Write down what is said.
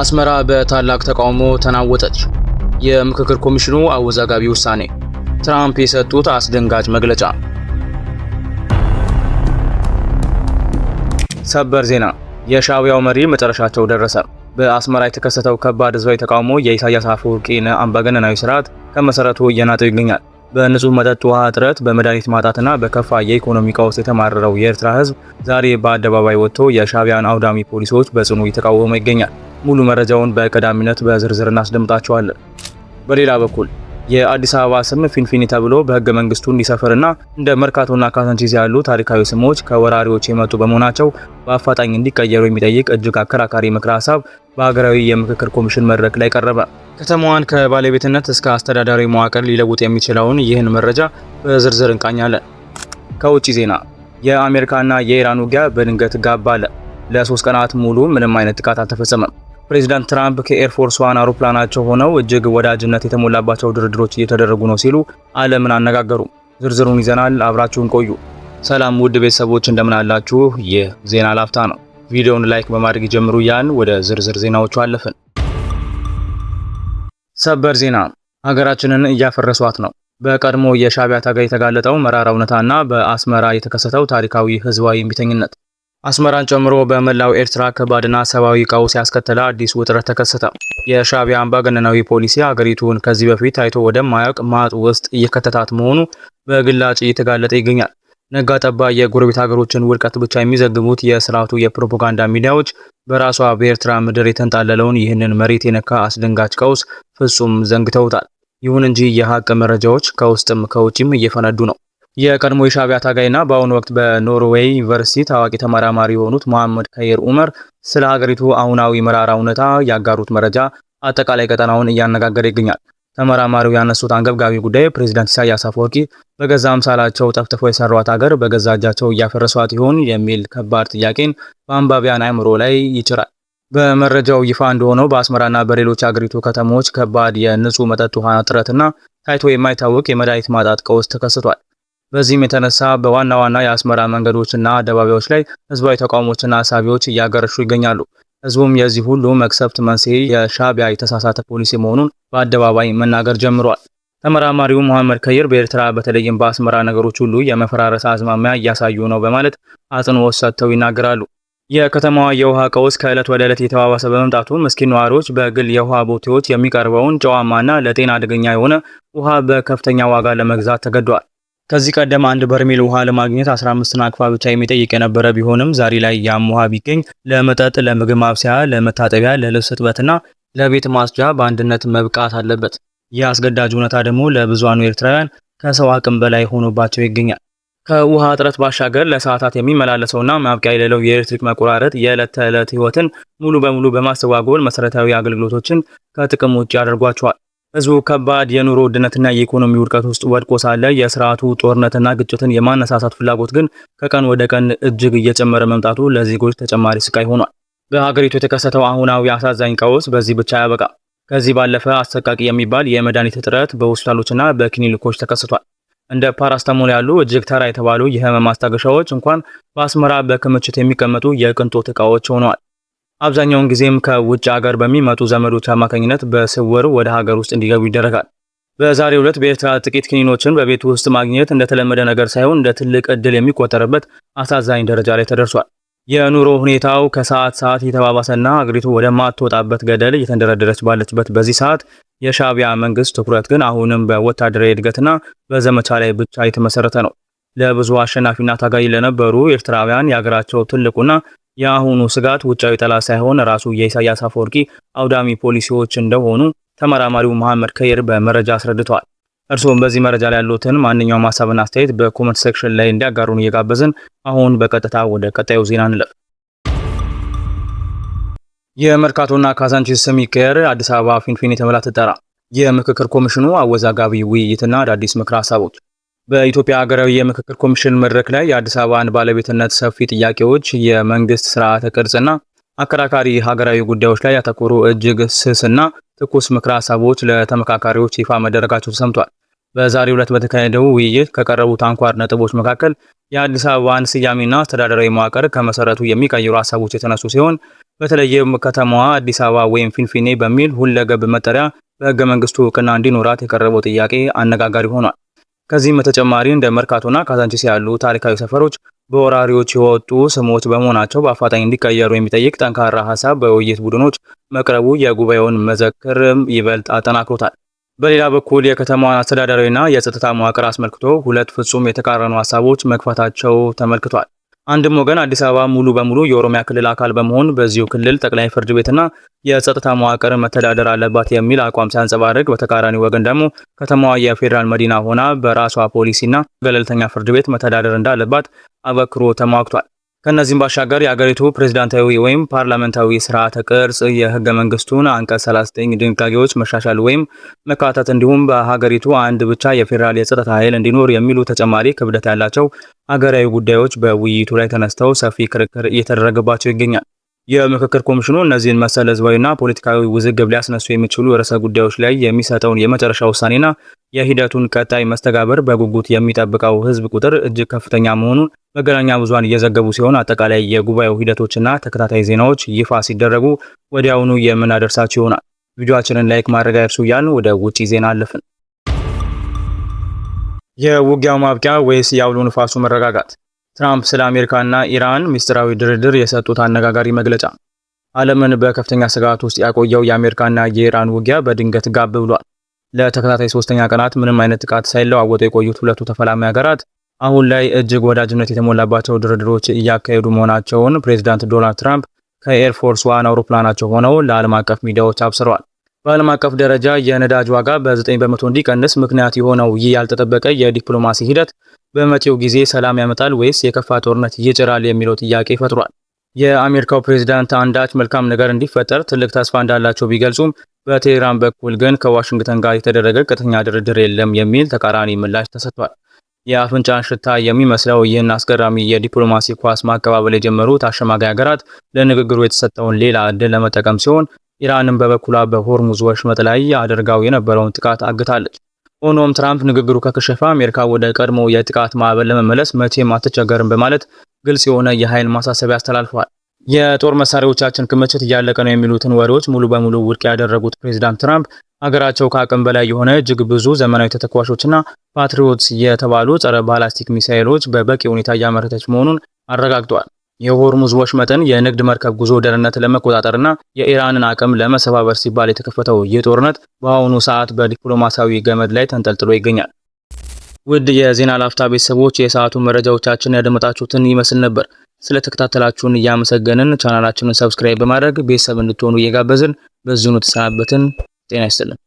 አስመራ በታላቅ ተቃውሞ ተናወጠች። የምክክር ኮሚሽኑ አወዛጋቢ ውሳኔ፣ ትራምፕ የሰጡት አስደንጋጭ መግለጫ። ሰበር ዜና፣ የሻዕቢያው መሪ መጨረሻቸው ደረሰ። በአስመራ የተከሰተው ከባድ ህዝባዊ ተቃውሞ የኢሳያስ አፈወርቂን አምባገነናዊ ስርዓት ከመሰረቱ እየናጠው ይገኛል። በንጹህ መጠጥ ውሃ እጥረት፣ በመድኃኒት ማጣትና በከፋ የኢኮኖሚ ቀውስ የተማረረው የኤርትራ ህዝብ ዛሬ በአደባባይ ወጥቶ የሻዕቢያን አውዳሚ ፖሊሶች በጽኑ እየተቃወመ ይገኛል። ሙሉ መረጃውን በቀዳሚነት በዝርዝር እናስደምጣቸዋለን። በሌላ በኩል የአዲስ አበባ ስም ፊንፊኔ ተብሎ በህገ መንግስቱ እንዲሰፍርና እንደ መርካቶና ካዛንቺስ ያሉ ታሪካዊ ስሞች ከወራሪዎች የመጡ በመሆናቸው በአፋጣኝ እንዲቀየሩ የሚጠይቅ እጅግ አከራካሪ ምክረ ሀሳብ በሀገራዊ የምክክር ኮሚሽን መድረክ ላይ ቀረበ። ከተማዋን ከባለቤትነት እስከ አስተዳዳሪ መዋቅር ሊለውጥ የሚችለውን ይህን መረጃ በዝርዝር እንቃኛለን። ከውጪ ዜና፣ የአሜሪካና የኢራን ውጊያ በድንገት ጋብ አለ። ለ3 ቀናት ሙሉ ምንም አይነት ጥቃት አልተፈጸመም። ፕሬዚዳንት ትራምፕ ከኤርፎርስ ዋን አውሮፕላናቸው ሆነው እጅግ ወዳጅነት የተሞላባቸው ድርድሮች እየተደረጉ ነው ሲሉ ዓለምን አነጋገሩ። ዝርዝሩን ይዘናል፣ አብራችሁን ቆዩ። ሰላም ውድ ቤተሰቦች እንደምን አላችሁ? ይህ ዜና ላፍታ ነው። ቪዲዮውን ላይክ በማድረግ ጀምሩ ያን ወደ ዝርዝር ዜናዎቹ አለፍን። ሰበር ዜና፣ ሀገራችንን እያፈረሷት ነው። በቀድሞ የሻዕቢያ ታጋይ የተጋለጠው መራራ እውነታና በአስመራ የተከሰተው ታሪካዊ ህዝባዊ እምቢተኝነት አስመራን ጨምሮ በመላው ኤርትራ ከባድና ሰብአዊ ቀውስ ያስከተለ አዲስ ውጥረት ተከሰተ። የሻዕቢያ አምባገነናዊ ፖሊሲ ሀገሪቱን ከዚህ በፊት ታይቶ ወደማያውቅ ማጥ ውስጥ እየከተታት መሆኑ በግላጭ እየተጋለጠ ይገኛል። ነጋ ጠባ የጎረቤት ሀገሮችን ውድቀት ብቻ የሚዘግቡት የስርዓቱ የፕሮፓጋንዳ ሚዲያዎች በራሷ በኤርትራ ምድር የተንጣለለውን ይህንን መሬት የነካ አስደንጋጭ ቀውስ ፍጹም ዘንግተውታል። ይሁን እንጂ የሀቅ መረጃዎች ከውስጥም ከውጭም እየፈነዱ ነው። የቀድሞ የሻዕቢያ ታጋይና በአሁኑ ወቅት በኖርዌይ ዩኒቨርሲቲ ታዋቂ ተመራማሪ የሆኑት መሐመድ ከይር ኡመር ስለ ሀገሪቱ አሁናዊ መራራ እውነታ ያጋሩት መረጃ አጠቃላይ ቀጠናውን እያነጋገረ ይገኛል። ተመራማሪው ያነሱት አንገብጋቢ ጉዳይ ፕሬዚዳንት ኢሳያስ አፈወርቂ በገዛ አምሳላቸው ጠፍጥፈው የሰሯት ሀገር በገዛ እጃቸው እያፈረሷት ይሆን የሚል ከባድ ጥያቄን በአንባቢያን አእምሮ ላይ ይጭራል። በመረጃው ይፋ እንደሆነው በአስመራና በሌሎች አገሪቱ ከተሞች ከባድ የንጹህ መጠጥ ውሃ እጥረትና ታይቶ የማይታወቅ የመድኃኒት ማጣት ቀውስ ተከስቷል። በዚህም የተነሳ በዋና ዋና የአስመራ መንገዶችና አደባባዮች ላይ ህዝባዊ ተቃውሞችና አሳቢዎች እያገረሹ ይገኛሉ። ህዝቡም የዚህ ሁሉ መክሰፍት መንስኤ የሻዕቢያ የተሳሳተ ፖሊሲ መሆኑን በአደባባይ መናገር ጀምሯል። ተመራማሪው መሐመድ ከይር በኤርትራ በተለይም በአስመራ ነገሮች ሁሉ የመፈራረስ አዝማሚያ እያሳዩ ነው በማለት አጽንኦት ሰጥተው ይናገራሉ። የከተማዋ የውሃ ቀውስ ከዕለት ወደ ዕለት የተባባሰ በመምጣቱ ምስኪን ነዋሪዎች በግል የውሃ ቦቴዎች የሚቀርበውን ጨዋማና ለጤና አደገኛ የሆነ ውሃ በከፍተኛ ዋጋ ለመግዛት ተገደዋል። ከዚህ ቀደም አንድ በርሜል ውሃ ለማግኘት 15 ናቅፋ ብቻ የሚጠይቅ የነበረ ቢሆንም ዛሬ ላይ ያም ውሃ ቢገኝ ለመጠጥ፣ ለምግብ ማብሰያ፣ ለመታጠቢያ፣ ለልብስ እጥበትና ለቤት ማጽጃ በአንድነት መብቃት አለበት። ይህ አስገዳጅ እውነታ ደግሞ ለብዙሃኑ ኤርትራውያን ከሰው አቅም በላይ ሆኖባቸው ይገኛል። ከውሃ እጥረት ባሻገር ለሰዓታት የሚመላለሰውና ማብቂያ የሌለው የኤሌክትሪክ መቆራረጥ የዕለት ተዕለት ህይወትን ሙሉ በሙሉ በማስተጓጎል መሰረታዊ አገልግሎቶችን ከጥቅም ውጭ ያደርጓቸዋል። ህዝቡ ከባድ የኑሮ ውድነትና የኢኮኖሚ ውድቀት ውስጥ ወድቆ ሳለ የስርዓቱ ጦርነትና ግጭትን የማነሳሳት ፍላጎት ግን ከቀን ወደ ቀን እጅግ እየጨመረ መምጣቱ ለዜጎች ተጨማሪ ስቃይ ሆኗል። በሀገሪቱ የተከሰተው አሁናዊ አሳዛኝ ቀውስ በዚህ ብቻ ያበቃ። ከዚህ ባለፈ አሰቃቂ የሚባል የመድኃኒት እጥረት በሆስፒታሎችና በክሊኒኮች ተከስቷል። እንደ ፓራስታሞል ያሉ እጅግ ተራ የተባሉ የህመም ማስታገሻዎች እንኳን በአስመራ በክምችት የሚቀመጡ የቅንጦት እቃዎች ሆነዋል። አብዛኛውን ጊዜም ከውጭ ሀገር በሚመጡ ዘመዶች አማካኝነት በስውር ወደ ሀገር ውስጥ እንዲገቡ ይደረጋል። በዛሬው ዕለት በኤርትራ ጥቂት ክኒኖችን በቤት ውስጥ ማግኘት እንደተለመደ ነገር ሳይሆን እንደ ትልቅ እድል የሚቆጠርበት አሳዛኝ ደረጃ ላይ ተደርሷል። የኑሮ ሁኔታው ከሰዓት ሰዓት እየተባባሰና ሀገሪቱ ወደማትወጣበት ገደል እየተንደረደረች ባለችበት በዚህ ሰዓት የሻዕቢያ መንግስት ትኩረት ግን አሁንም በወታደራዊ እድገትና በዘመቻ ላይ ብቻ የተመሰረተ ነው። ለብዙ አሸናፊና ታጋይ ለነበሩ ኤርትራውያን የሀገራቸው ትልቁና የአሁኑ ስጋት ውጫዊ ጠላት ሳይሆን ራሱ የኢሳያስ አፈወርቂ አውዳሚ ፖሊሲዎች እንደሆኑ ተመራማሪው መሐመድ ከይር በመረጃ አስረድተዋል። እርስዎም በዚህ መረጃ ላይ ያሉትን ማንኛውም ሀሳብና አስተያየት በኮሜንት ሴክሽን ላይ እንዲያጋሩን እየጋበዝን አሁን በቀጥታ ወደ ቀጣዩ ዜና እንለፍ። የመርካቶና ካዛንቺስ ስም ይቀየር፣ አዲስ አበባ ፊንፊኔ ተብላ ትጠራ። የምክክር ኮሚሽኑ አወዛጋቢ ውይይትና አዳዲስ ምክረ ሀሳቦች። በኢትዮጵያ ሀገራዊ የምክክር ኮሚሽን መድረክ ላይ የአዲስ አበባን ባለቤትነት ሰፊ ጥያቄዎች፣ የመንግስት ስርዓተ ቅርጽና አከራካሪ ሀገራዊ ጉዳዮች ላይ ያተኮሩ እጅግ ስስና ትኩስ ምክረ ሀሳቦች ለተመካካሪዎች ይፋ መደረጋቸው ተሰምቷል። በዛሬው ዕለት በተካሄደው ውይይት ከቀረቡት አንኳር ነጥቦች መካከል የአዲስ አበባን ስያሜና አስተዳደራዊ መዋቅር ከመሰረቱ የሚቀይሩ ሀሳቦች የተነሱ ሲሆን በተለይም ከተማዋ አዲስ አበባ ወይም ፊንፊኔ በሚል ሁለገብ መጠሪያ በሕገ መንግስቱ እውቅና እንዲኖራት የቀረበው ጥያቄ አነጋጋሪ ሆኗል። ከዚህም በተጨማሪ እንደ መርካቶና ካዛንቺስ ያሉ ታሪካዊ ሰፈሮች በወራሪዎች የወጡ ስሞች በመሆናቸው በአፋጣኝ እንዲቀየሩ የሚጠይቅ ጠንካራ ሀሳብ በውይይት ቡድኖች መቅረቡ የጉባኤውን መዘክር ይበልጥ አጠናክሮታል። በሌላ በኩል የከተማዋን አስተዳደራዊና የጸጥታ መዋቅር አስመልክቶ ሁለት ፍጹም የተቃረኑ ሀሳቦች መግፋታቸው ተመልክቷል። አንድም ወገን አዲስ አበባ ሙሉ በሙሉ የኦሮሚያ ክልል አካል በመሆን በዚሁ ክልል ጠቅላይ ፍርድ ቤትና የጸጥታ መዋቅር መተዳደር አለባት የሚል አቋም ሲያንጸባርቅ፣ በተቃራኒ ወገን ደግሞ ከተማዋ የፌዴራል መዲና ሆና በራሷ ፖሊሲና ገለልተኛ ፍርድ ቤት መተዳደር እንዳለባት አበክሮ ተሟግቷል። ከነዚህም ባሻገር የአገሪቱ ፕሬዝዳንታዊ ወይም ፓርላመንታዊ ስርዓተ ቅርጽ የህገ መንግስቱን አንቀጽ 39 ድንጋጌዎች መሻሻል ወይም መካተት እንዲሁም በሀገሪቱ አንድ ብቻ የፌዴራል የጸጥታ ኃይል እንዲኖር የሚሉ ተጨማሪ ክብደት ያላቸው ሀገራዊ ጉዳዮች በውይይቱ ላይ ተነስተው ሰፊ ክርክር እየተደረገባቸው ይገኛል። የምክክር ኮሚሽኑ እነዚህን መሰል ህዝባዊና ፖለቲካዊ ውዝግብ ሊያስነሱ የሚችሉ ርዕሰ ጉዳዮች ላይ የሚሰጠውን የመጨረሻ ውሳኔና የሂደቱን ቀጣይ መስተጋብር በጉጉት የሚጠብቀው ህዝብ ቁጥር እጅግ ከፍተኛ መሆኑን መገናኛ ብዙሃን እየዘገቡ ሲሆን አጠቃላይ የጉባኤው ሂደቶችና ተከታታይ ዜናዎች ይፋ ሲደረጉ ወዲያውኑ የምናደርሳችሁ ይሆናል። ቪዲዮአችንን ላይክ ማድረግ አይርሱ እያልን ወደ ውጪ ዜና አለፍን። የውጊያው ማብቂያ ወይስ የአውሎ ንፋሱ መረጋጋት? ትራምፕ ስለ አሜሪካና ኢራን ሚስጥራዊ ድርድር የሰጡት አነጋጋሪ መግለጫ። ዓለምን በከፍተኛ ስጋት ውስጥ ያቆየው የአሜሪካና የኢራን ውጊያ በድንገት ጋብ ብሏል። ለተከታታይ 3ኛ ቀናት ምንም አይነት ጥቃት ሳይለዋወጡ የቆዩት ሁለቱ ተፋላሚ ሀገራት አሁን ላይ እጅግ ወዳጅነት የተሞላባቸው ድርድሮች እያካሄዱ መሆናቸውን ፕሬዚዳንት ዶናልድ ትራምፕ ከኤርፎርስ ዋን አውሮፕላናቸው ሆነው ለዓለም አቀፍ ሚዲያዎች አብስረዋል። በዓለም አቀፍ ደረጃ የነዳጅ ዋጋ በ9 በመቶ እንዲቀንስ ምክንያት የሆነው ይህ ያልተጠበቀ የዲፕሎማሲ ሂደት በመጪው ጊዜ ሰላም ያመጣል ወይስ የከፋ ጦርነት ይጭራል የሚለው ጥያቄ ፈጥሯል። የአሜሪካው ፕሬዝዳንት አንዳች መልካም ነገር እንዲፈጠር ትልቅ ተስፋ እንዳላቸው ቢገልጹም በቴህራን በኩል ግን ከዋሽንግተን ጋር የተደረገ ቀጥተኛ ድርድር የለም የሚል ተቃራኒ ምላሽ ተሰጥቷል። የአፍንጫን ሽታ የሚመስለው ይህን አስገራሚ የዲፕሎማሲ ኳስ ማቀባበል የጀመሩት አሸማጋይ ሀገራት ለንግግሩ የተሰጠውን ሌላ እድል ለመጠቀም ሲሆን ኢራንን በበኩሏ በሆርሙዝ ወሽመጥ ላይ አድርጋው የነበረውን ጥቃት አግታለች። ሆኖም ትራምፕ ንግግሩ ከከሸፈ አሜሪካ ወደ ቀድሞ የጥቃት ማዕበል ለመመለስ መቼም አትቸገርም በማለት ግልጽ የሆነ የኃይል ማሳሰቢያ አስተላልፈዋል። የጦር መሳሪያዎቻችን ክምችት እያለቀ ነው የሚሉትን ወሬዎች ሙሉ በሙሉ ውድቅ ያደረጉት ፕሬዝዳንት ትራምፕ ሀገራቸው ከአቅም በላይ የሆነ እጅግ ብዙ ዘመናዊ ተተኳሾችና ፓትሪዮትስ የተባሉ ጸረ ባላስቲክ ሚሳኤሎች በበቂ ሁኔታ እያመረተች መሆኑን አረጋግጠዋል። የሆርሙዝ ወሽመጥን የንግድ መርከብ ጉዞ ደህንነት ለመቆጣጠርና የኢራንን አቅም ለመሰባበር ሲባል የተከፈተው ይህ ጦርነት በአሁኑ ሰዓት በዲፕሎማሲያዊ ገመድ ላይ ተንጠልጥሎ ይገኛል። ውድ የዜና ላፍታ ቤተሰቦች የሰዓቱ መረጃዎቻችን ያደመጣችሁትን ይመስል ነበር። ስለተከታተላችሁን እያመሰገንን ቻናላችንን ሰብስክራይብ በማድረግ ቤተሰብ እንድትሆኑ እየጋበዝን በዚሁ ተሰናበትን። ጤና ይስጥልን።